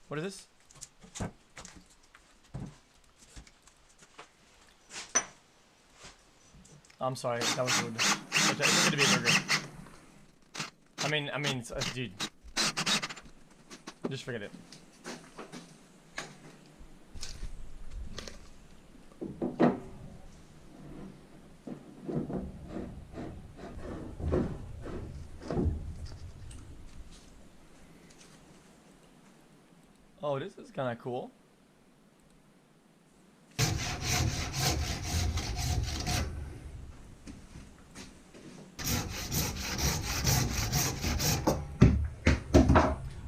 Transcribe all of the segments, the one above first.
What is this? I'm sorry, that was rude. It's gonna be a burger. I mean, dude. Just forget it. Oh, this is kind of cool.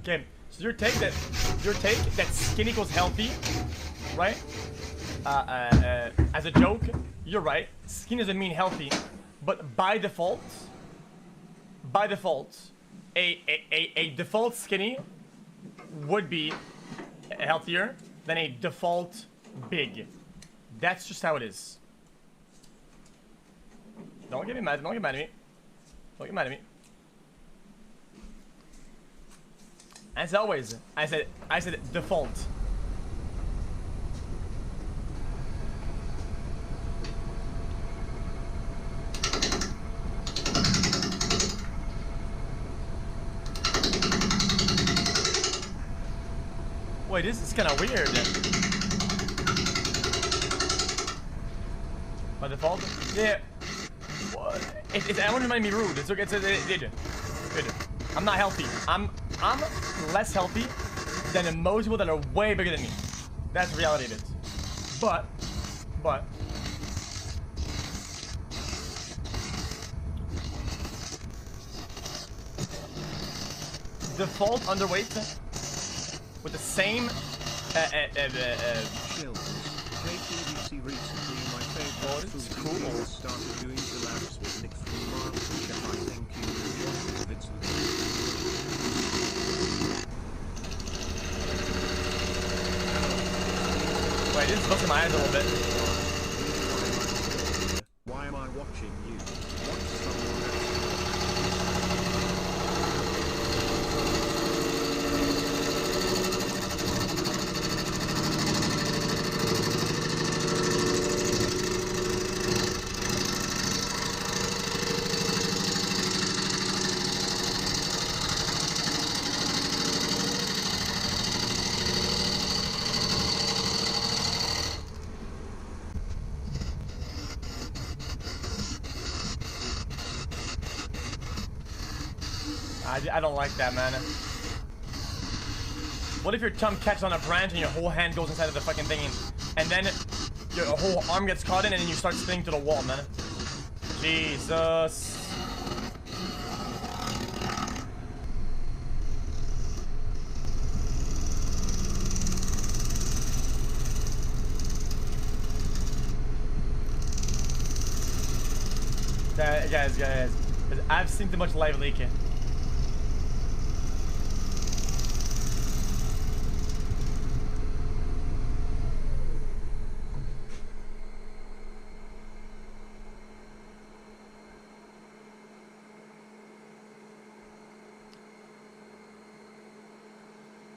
Okay, so your take that skin equals healthy, right? As a joke, you're right. Skin doesn't mean healthy, but by default, a default skinny would be healthier than a default big. That's just how it is. Don't get me mad. Don't get mad at me. Don't get mad at me. As always, I said default. Wait, this is kind of weird. By default? Yeah. What? I want to remind me rude. It's okay. Good. I'm not healthy. I'm less healthy than most people that are way bigger than me. That's the reality of it. But default underweight with the same xQc recently my favorite food cool. Started doing collabs with Nick from March. I thank you. It's wait, this is busting my eyes a little bit. Why am I watching you? Watch someone else. I don't like that, man. What if your thumb catches on a branch and your whole hand goes inside of the fucking thing and then your whole arm gets caught in and then you start spinning to the wall, man? Jesus. Guys. I've seen too much live leaking.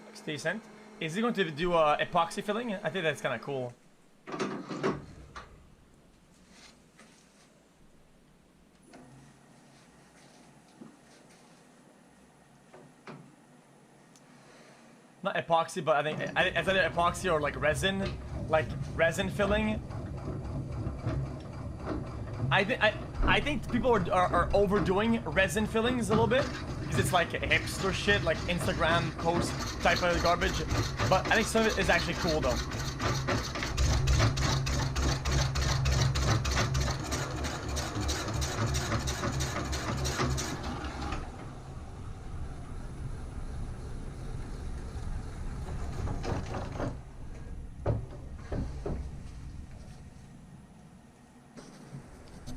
Looks decent. Is he going to do epoxy filling? I think that's kind of cool. Not epoxy, but I think it's either epoxy or like resin filling. I think people are overdoing resin fillings a little bit because it's like hipster shit, like Instagram post type of garbage. But I think some of it is actually cool though.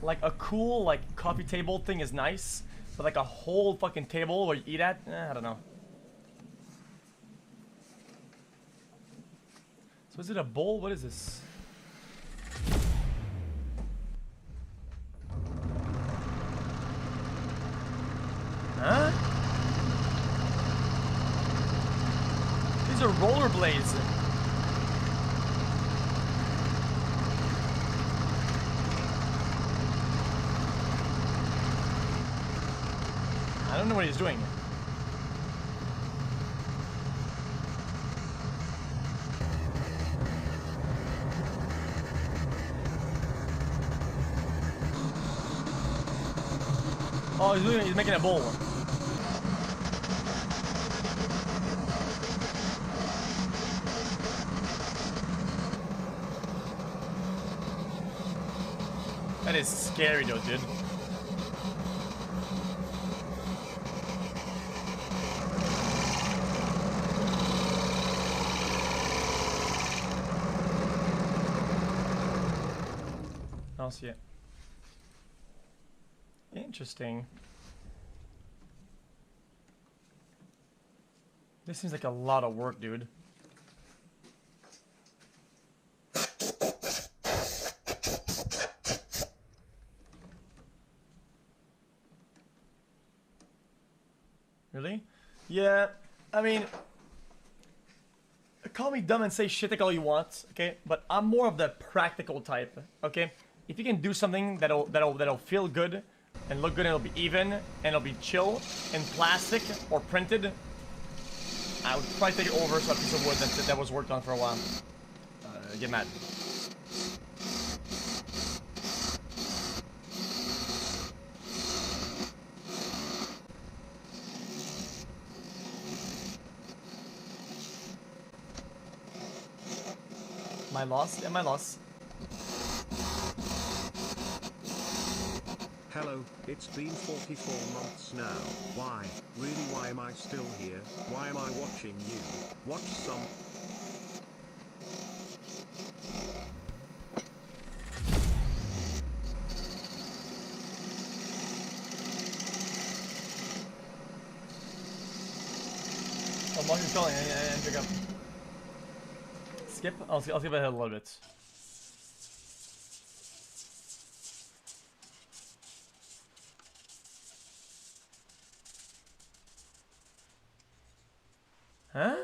Like a cool like coffee table thing is nice, but like a whole fucking table where you eat at, I don't know. So is it a bowl? What is this? Huh? these are rollerblades. I don't know what he's doing. Oh, he's making a bowl. That is scary though, dude. I don't see it. Interesting. This seems like a lot of work, dude. Really? Yeah, I mean, call me dumb and say shit like all you want, okay? But I'm more of the practical type, okay? If you can do something that'll feel good and look good and it'll be even and it'll be chill in plastic or printed, I would probably take it over so a piece of wood that was worked on for a while. Get mad. My loss? Yeah, my loss. Hello, it's been 44 months now. Why? Really, why am I still here? Why am I watching you? Watch some. Oh, Mark is calling and pick up. Skip? I'll skip ahead a little bit. Huh?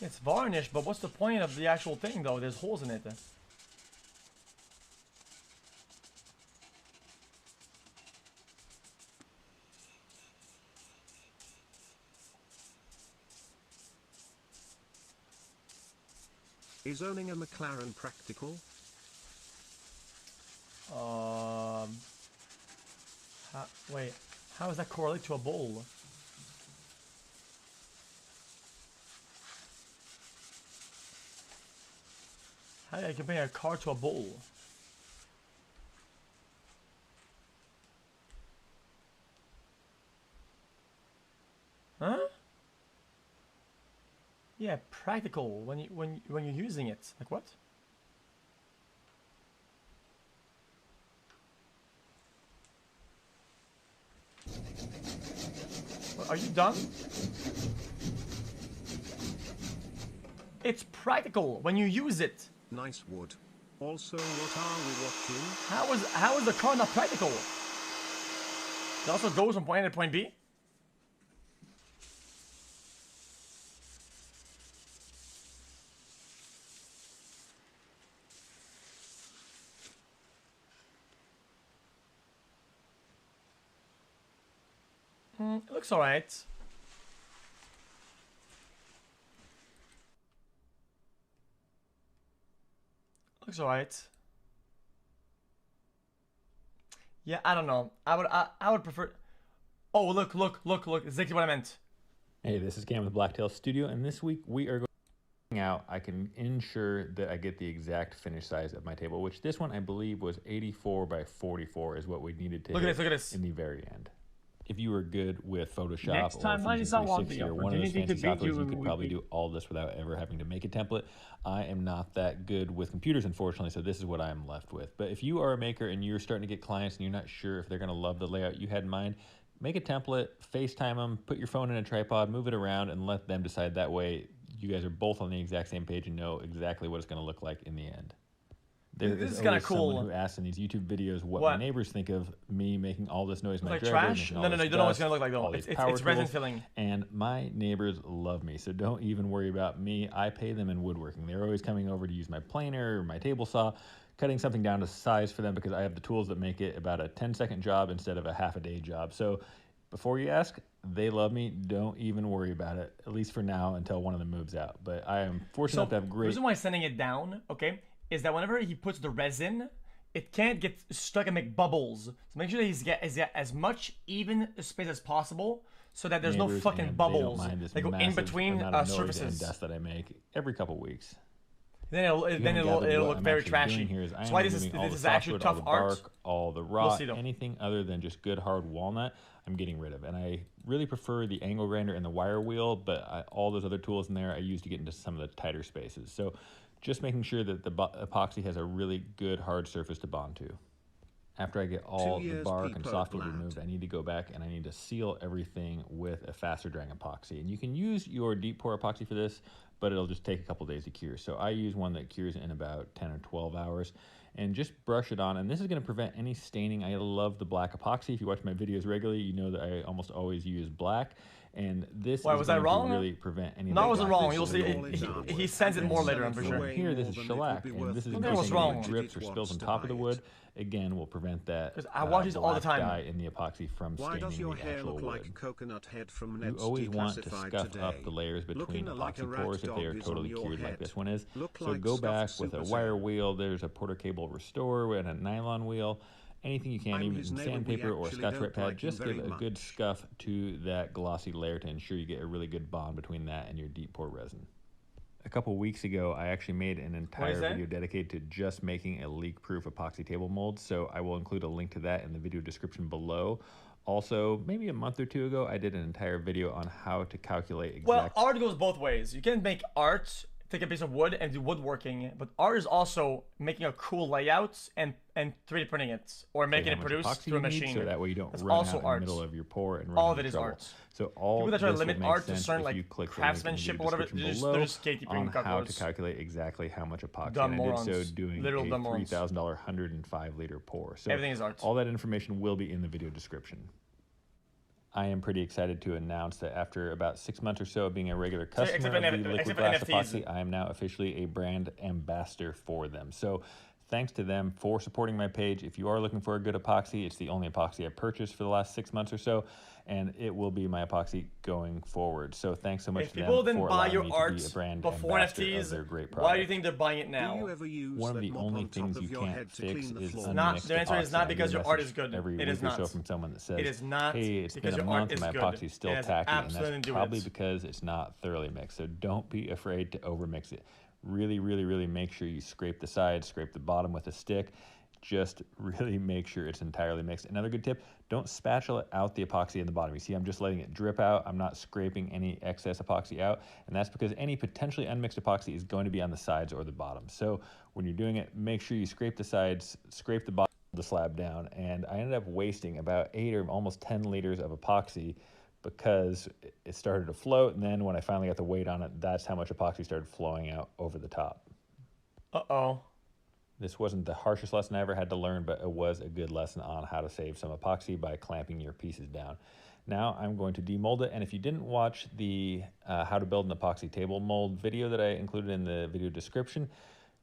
It's varnished, but what's the point of the actual thing though? There's holes in it. Is owning a McLaren practical? Wait, how does that correlate to a bowl? How do I compare a car to a bowl? Huh? Yeah, practical when you're using it. Like what? Are you done? It's practical when you use it. Nice wood. Also, what are we watching? How is the car not practical? It also goes from point A to point B. It looks alright. Looks alright. Yeah, I don't know. I would prefer. Oh, look! Exactly what I meant. Hey, this is Cam with Blacktail Studio, and this week we are going out. I can ensure that I get the exact finish size of my table, which this one I believe was 84 by 44 is what we needed to look at this in the very end. If you were good with Photoshop Next time, or Fusion 360 or one of those fancy softwares, you could probably do do all this without ever having to make a template. I am not that good with computers, unfortunately, so this is what I'm left with. But if you are a maker and you're starting to get clients and you're not sure if they're going to love the layout you had in mind, make a template, FaceTime them, put your phone in a tripod, move it around, and let them decide. That way you guys are both on the exact same page and know exactly what it's going to look like in the end. There This is is kinda always cool. someone who asks in these YouTube videos what What? my neighbors think of me making all this noise in my Like driveway. trash? making all No, no, this no, you don't know what it's dust, gonna look like though. all these It's power resin tools, filling. And my neighbors love me, so don't even worry about me. I pay them in woodworking. They're always coming over to use my planer or my table saw, cutting something down to size for them because I have the tools that make it about a 10-second job instead of a half-a-day job. So before you ask, they love me. Don't even worry about it, at least for now until one of them moves out. But I am fortunate enough to have The great... reason why sending it down, okay, is that whenever he puts the resin, it can't get stuck and make bubbles. So make sure that he's got as much even space as possible so that there's no neighbors, fucking and they bubbles don't mind this that go in massive between amount of noise surfaces. and dust that I make every couple weeks. Then it'll look very trashy. Here is That's why this is actually tough art. All the rot, see, though. anything other than just good hard walnut, I'm getting rid of. And I really prefer the angle grinder and the wire wheel, but all those other tools in there I use to get into some of the tighter spaces. So just making sure that the epoxy has a really good hard surface to bond to. After I get all the bark and softwood removed, I need to go back and I need to seal everything with a faster drying epoxy. And you can use your deep pour epoxy for this, but it'll just take a couple days to cure. So I use one that cures in about 10 or 12 hours. And just brush it on, and this is going to prevent any staining. I love the black epoxy. If you watch my videos regularly, you know that I almost always use black. And this is was I going wrong? to really prevent any No, I of wasn't black wrong. You'll see. staining. He sends it more later, I'm pretty sure. Here, this is shellac, and this is in Something case was anything wrong. drips or spills on top of the wood. Again, will prevent that. Because I watch these all the black time. dye in the epoxy from Why does staining your the hair actual look wood. like coconut head from You Ned's always want to Declassified scuff today? up the layers between Looking like a epoxy rat pores if they are dog is totally on your cured like head. this one is. Look So like go back stuffed with a Super wire Saiyan. wheel. There's a Porter cable restorer and a nylon wheel. Anything you can, I'm even his neighbor, we sandpaper or actually Scotch don't Brite pad, like him just give very a good much. scuff to that glossy layer to ensure you get a really good bond between that and your deep pour resin. A couple weeks ago, I actually made an entire that? video dedicated to just making a leak-proof epoxy table mold, so I will include a link to that in the video description below. Also, maybe a month or two ago, I did an entire video on how to calculate exact... Well, art goes both ways. You can make art, take a piece of wood and do woodworking, but art is also making a cool layout and 3D printing it or making it produced through a machine. So that way you don't That's run also out art. in the middle of your pour and run All of into it is trouble. art. So all People that try to this will limit make art to sense certain, if like, you click the link in the craftsmanship video or whatever, description they're below just gatekeeping on how to calculators. calculate exactly how much epoxy. Dumb And I did so morons. doing Literal a dumb morons. $3,000 105-liter pour. So Everything is art. all that information will be in the video description. I am pretty excited to announce that after about 6 months or so of being a regular customer except of for the liquid except for glass NFTs. epoxy, I am now officially a brand ambassador for them. So thanks to them for supporting my page. If you are looking for a good epoxy, it's the only epoxy I've purchased for the last 6 months or so, and it will be my epoxy going forward. So thanks so much If to them people didn't for buy allowing your me art to be a brand before ambassador of their great NFTs, product. why do you think they're buying it Do now? you ever use One of that the mop only on top things of you your can't head to fix clean the is floor? Not- unmixed the answer is epoxy. not I get because a your art message is good. every It week is or so not. from someone that says, It is not hey, it's because been a your art month and is my good. epoxy is still It has tacky, and absolutely that's to do with probably it. because it's not thoroughly mixed. So don't be afraid to overmix it. Really, really, really make sure you scrape the sides, scrape the bottom with a stick. Just really make sure it's entirely mixed. Another good tip, don't spatula out the epoxy in the bottom. You see, I'm just letting it drip out. I'm not scraping any excess epoxy out. And that's because any potentially unmixed epoxy is going to be on the sides or the bottom. So when you're doing it, make sure you scrape the sides, scrape the bottom of the slab down. And I ended up wasting about 8 or almost 10 liters of epoxy because it started to float. And then when I finally got the weight on it, that's how much epoxy started flowing out over the top. Uh-oh. This wasn't the harshest lesson I ever had to learn, but it was a good lesson on how to save some epoxy by clamping your pieces down. Now I'm going to demold it, and if you didn't watch the how to build an epoxy table mold video that I included in the video description,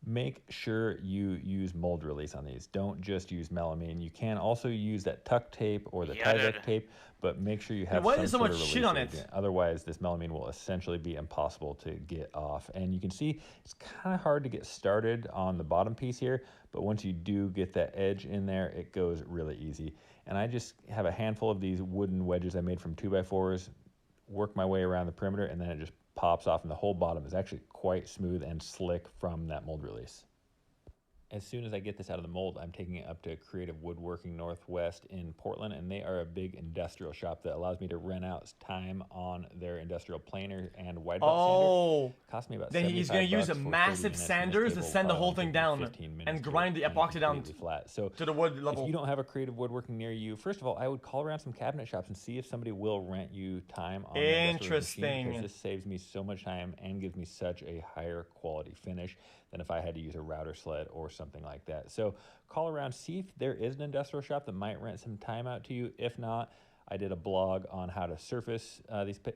make sure you use mold release on these. Don't just use melamine. You can also use that tuck tape or the Tyvek tape, but make sure you have why some is so sort much of shit release on it? agent. Otherwise, this melamine will essentially be impossible to get off. And you can see it's kind of hard to get started on the bottom piece here, but once you do get that edge in there, it goes really easy. And I just have a handful of these wooden wedges I made from 2x4s, work my way around the perimeter, and then it just pops off, and the whole bottom is actually quite smooth and slick from that mold release. As soon as I get this out of the mold, I'm taking it up to Creative Woodworking Northwest in Portland, and they are a big industrial shop that allows me to rent out time on their industrial planer and wide belt sander. Cost me about then he's gonna use a massive sanders to sand the whole thing down and grind the epoxy down flat. So to the wood level. If you don't have a Creative Woodworking near you, first of all, I would call around some cabinet shops and see if somebody will rent you time on the Interesting. because this saves me so much time and gives me such a higher quality finish than if I had to use a router sled or something like that. So call around, see if there is an industrial shop that might rent some time out to you. If not, I did a blog on how to surface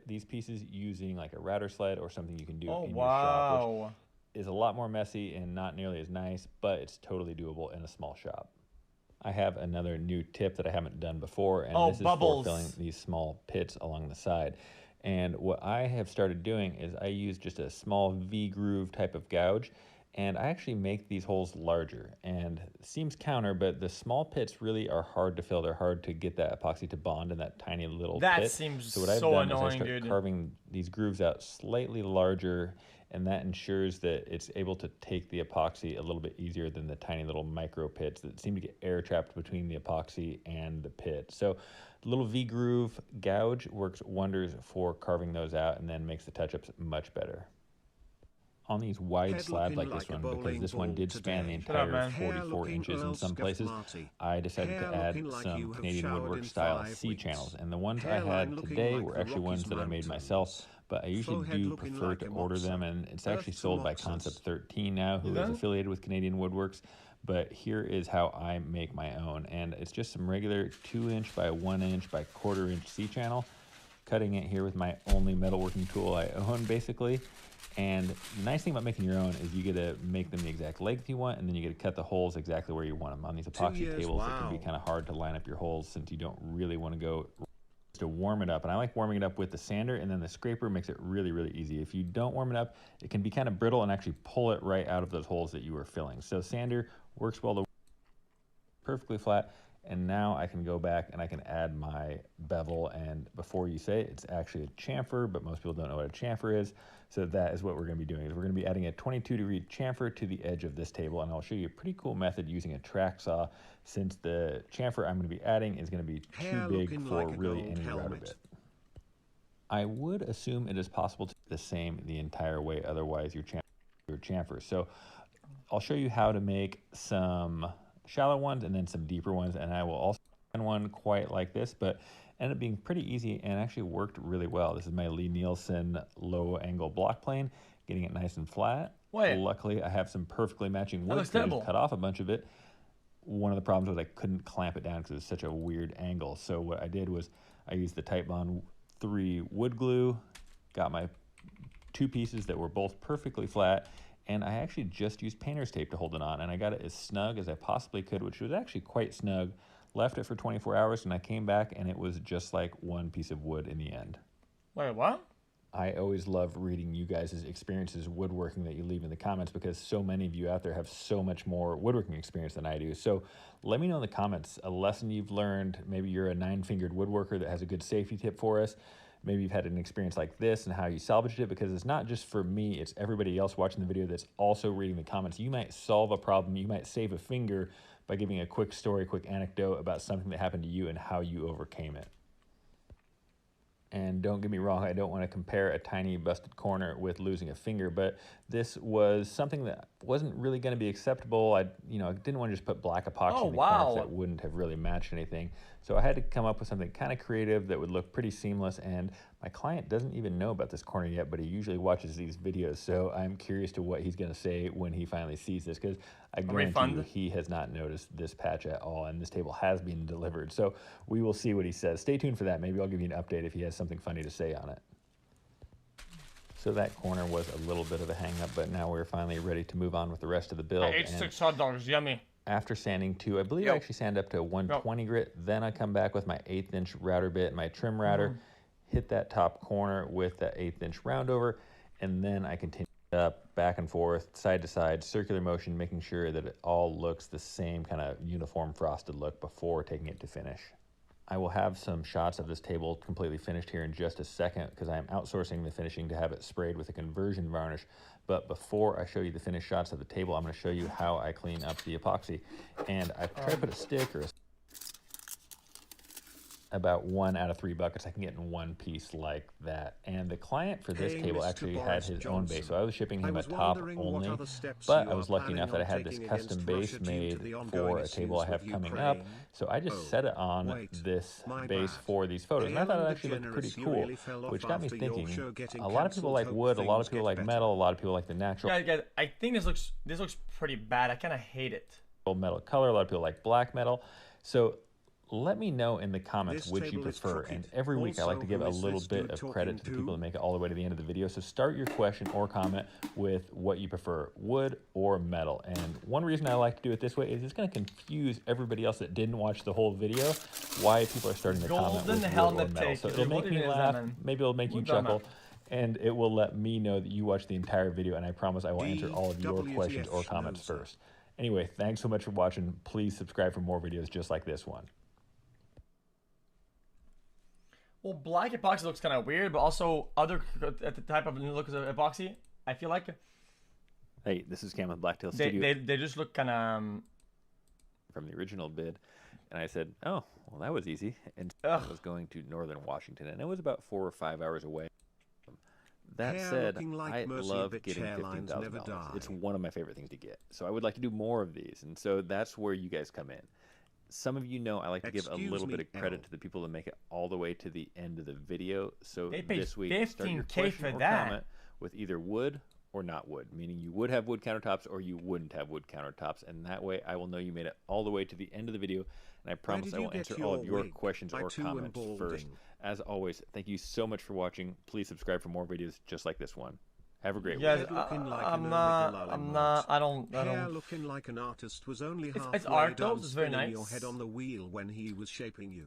these pieces using like a router sled or something you can do in your shop, which is a lot more messy and not nearly as nice, but it's totally doable in a small shop. I have another new tip that I haven't done before, and this is for filling these small pits along the side. And what I have started doing is I use just a small V-groove type of gouge, and I actually make these holes larger. And it seems counter, but the small pits really are hard to fill. They're hard to get that epoxy to bond in that tiny little pit. That seems so what I've done is I start carving these grooves out slightly larger, and that ensures that it's able to take the epoxy a little bit easier than the tiny little micro pits that seem to get air trapped between the epoxy and the pit. So the little V-groove gouge works wonders for carving those out and then makes the touch-ups much better. On these wide slabs like this one, because this one did span the entire 44 inches in some places, I decided to add some Canadian woodwork style C-channels. And the ones I had today were actually ones that I made myself, but I usually do prefer to order them, and it's actually sold by Concept 13 now, who is affiliated with Canadian Woodworks. But here is how I make my own, and it's just some regular 2-inch by 1-inch by 1/4-inch C-channel, cutting it here with my only metalworking tool I own, basically. And the nice thing about making your own is you get to make them the exact length you want, and then you get to cut the holes exactly where you want them. On these epoxy tables, it can be kind of hard to line up your holes since you don't really want to go to warm it up. And I like warming it up with the sander, and then the scraper makes it really, really easy. If you don't warm it up, it can be kind of brittle and actually pull it right out of those holes that you were filling. So sander works well to perfectly flat. And now I can go back and I can add my bevel, and before you say it, it's actually a chamfer, but most people don't know what a chamfer is. So that is what we're going to be doing. Is we're going to be adding a 22-degree chamfer to the edge of this table, and I'll show you a pretty cool method using a track saw, since the chamfer I'm going to be adding is going to be too big for really any router bit. I would assume it is possible to do the same the entire way, otherwise your chamfer. So I'll show you how to make some shallow ones and then some deeper ones, and I will also find one quite like this, but ended up being pretty easy and actually worked really well. This is my Lee Nielsen low angle block plane, getting it nice and flat. Luckily I have some perfectly matching wood, so I just cut off a bunch of it. One of the problems was I couldn't clamp it down because it's such a weird angle. So what I did was I used the Titebond 3 wood glue, got my 2 pieces that were both perfectly flat, and I actually just used painter's tape to hold it on, and I got it as snug as I possibly could, which was actually quite snug. Left it for 24 hours, and I came back, and it was just like one piece of wood in the end. Wait, what? I always love reading you guys' experiences woodworking that you leave in the comments, because so many of you out there have so much more woodworking experience than I do. So let me know in the comments a lesson you've learned. Maybe you're a 9-fingered woodworker that has a good safety tip for us. Maybe you've had an experience like this and how you salvaged it, because it's not just for me, it's everybody else watching the video that's also reading the comments. You might solve a problem, you might save a finger by giving a quick story, quick anecdote about something that happened to you and how you overcame it. And don't get me wrong, I don't want to compare a tiny busted corner with losing a finger, but this was something that wasn't really going to be acceptable. I didn't want to just put black epoxy in the corner, that wouldn't have really matched anything. So I had to come up with something kind of creative that would look pretty seamless, and my client doesn't even know about this corner yet, but he usually watches these videos, so I'm curious to what he's going to say when he finally sees this, because I guarantee you he has not noticed this patch at all, and this table has been delivered. So we will see what he says. Stay tuned for that. Maybe I'll give you an update if he has something funny to say on it. So that corner was a little bit of a hang-up, but now we're finally ready to move on with the rest of the build. I ate 6 hot dogs, yummy. After sanding to, I believe I actually sand up to 120 grit, then I come back with my 1/8-inch router bit, my trim router, hit that top corner with that 1/8-inch round over, and then I continue up, back and forth, side to side, circular motion, making sure that it all looks the same kind of uniform frosted look before taking it to finish. I will have some shots of this table completely finished here in just a second because I am outsourcing the finishing to have it sprayed with a conversion varnish. But before I show you the finished shots of the table, I'm going to show you how I clean up the epoxy. And I try to put a stick or about 1 out of 3 buckets I can get in one piece like that. And the client for this table actually had his own base, so I was shipping him a top only, but I was lucky enough that I had this custom base made for a table I have coming up, so I just set it on this base for these photos, and I thought it actually looked pretty cool, which got me thinking, a lot of people like wood, a lot of people like metal, a lot of people like the natural guys, I think this looks pretty bad. I kind of hate it. Metal color, a lot of people like black metal, so let me know in the comments which you prefer, and every week I like to give a little bit of credit to the people that make it all the way to the end of the video, so start your question or comment with what you prefer, wood or metal. And one reason I like to do it this way is it's going to confuse everybody else that didn't watch the whole video why people are starting to comment with wood or metal. So it'll make me laugh, maybe it'll make you chuckle, and it will let me know that you watched the entire video, and I promise I will answer all of your questions or comments first. Anyway, thanks so much for watching. Please subscribe for more videos just like this one. Well, black epoxy looks kind of weird, but also other at the type of look of epoxy, I feel like. Hey, this is Cam with Blacktail Studio. They just look kind of from the original bid, and I said, oh, well, that was easy. And I was going to Northern Washington, and it was about 4 or 5 hours away. That said, I love getting $15,000. It's one of my favorite things to get. So I would like to do more of these, and so that's where you guys come in. Some of you know I like to give a little bit of credit to the people that make it all the way to the end of the video. So this week, start your question or comment with either wood or not wood, meaning you would have wood countertops or you wouldn't have wood countertops, and that way I will know you made it all the way to the end of the video, and I promise I will answer all of your questions or comments first. As always, thank you so much for watching. Please subscribe for more videos just like this one. Have a great week. I don't. Looking like an artist was only it's art though. It's very nice. Your head on the wheel when he was shaping you.